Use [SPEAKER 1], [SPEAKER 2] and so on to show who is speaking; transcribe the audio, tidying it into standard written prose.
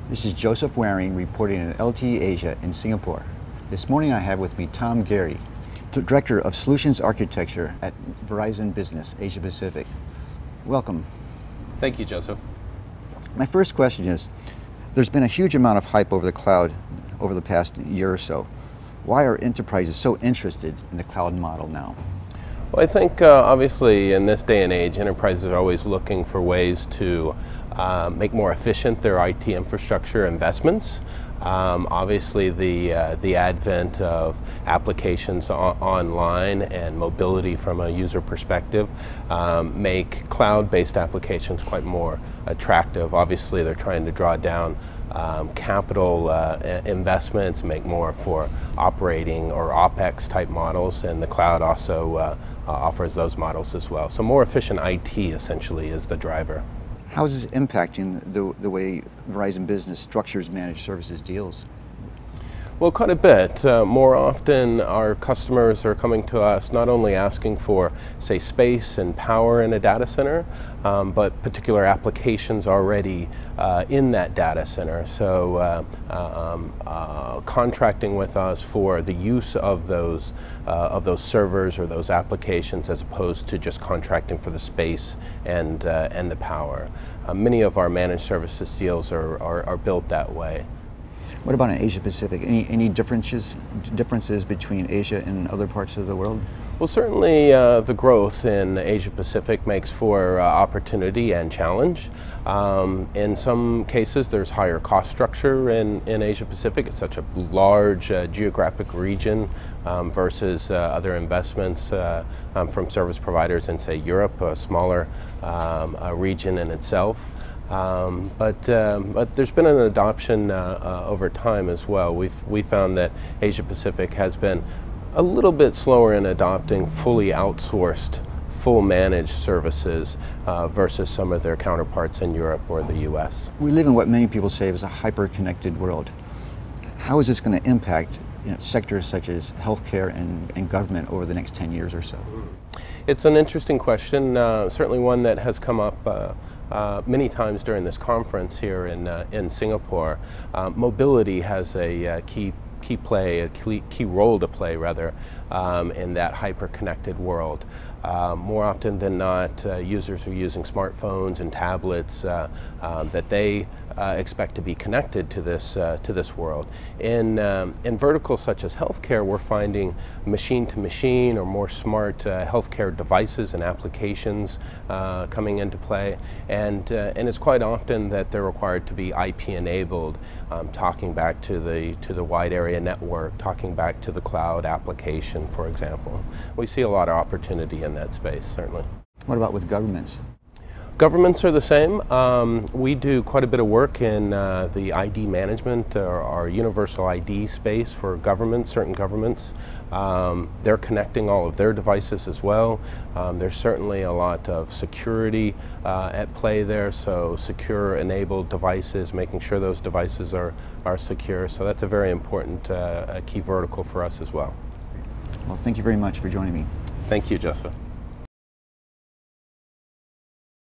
[SPEAKER 1] This is Joseph Waring reporting in LTE Asia in Singapore. This morning I have with me Tom Garry, Director of Solutions Architecture at Verizon Business Asia Pacific. Welcome.
[SPEAKER 2] Thank you, Joseph.
[SPEAKER 1] My first question is, there's been a huge amount of hype over the cloud over the past year or so. Why are enterprises so interested in the cloud model now?
[SPEAKER 2] Well, I think obviously in this day and age, enterprises are always looking for ways to make more efficient their IT infrastructure investments. Obviously the advent of applications online and mobility from a user perspective make cloud-based applications quite more attractive. Obviously they're trying to draw down capital investments, make more for operating or opex type models, and the cloud also offers those models as well. So more efficient IT essentially is the driver.
[SPEAKER 1] How is this impacting the way Verizon Business structures managed services deals?
[SPEAKER 2] Well, quite a bit. More often our customers are coming to us not only asking for, say, space and power in a data center, but particular applications already in that data center. So contracting with us for the use of those servers or those applications, as opposed to just contracting for the space and the power. Many of our managed services deals are built that way.
[SPEAKER 1] What about in Asia Pacific? Any differences between Asia and other parts of the world?
[SPEAKER 2] Well, certainly the growth in Asia Pacific makes for opportunity and challenge. In some cases there's higher cost structure in Asia Pacific. It's such a large geographic region versus other investments from service providers in, say, Europe, a smaller region in itself. But there's been an adoption over time as well. We found that Asia Pacific has been a little bit slower in adopting fully outsourced, full managed services versus some of their counterparts in Europe or the US.
[SPEAKER 1] We live in what many people say is a hyper-connected world. How is this going to impact sectors such as healthcare and government over the next 10 years or so?
[SPEAKER 2] It's an interesting question, certainly one that has come up many times during this conference here in Singapore. Mobility has a key role to play rather in that hyper-connected world. More often than not, users are using smartphones and tablets that they expect to be connected to this world. In verticals such as healthcare, we're finding machine-to-machine or more smart healthcare devices and applications coming into play, and it's quite often that they're required to be IP-enabled, talking back to the wide area network, talking back to the cloud application, for example. We see a lot of opportunity in that space, certainly.
[SPEAKER 1] What about with governments?
[SPEAKER 2] Governments are the same. We do quite a bit of work in the ID management or our universal ID space for governments, certain governments. They're connecting all of their devices as well. There's certainly a lot of security at play there, so secure enabled devices, making sure those devices are secure. So that's a very important key vertical for us as well.
[SPEAKER 1] Well, thank you very much for joining me.
[SPEAKER 2] Thank you, Joseph.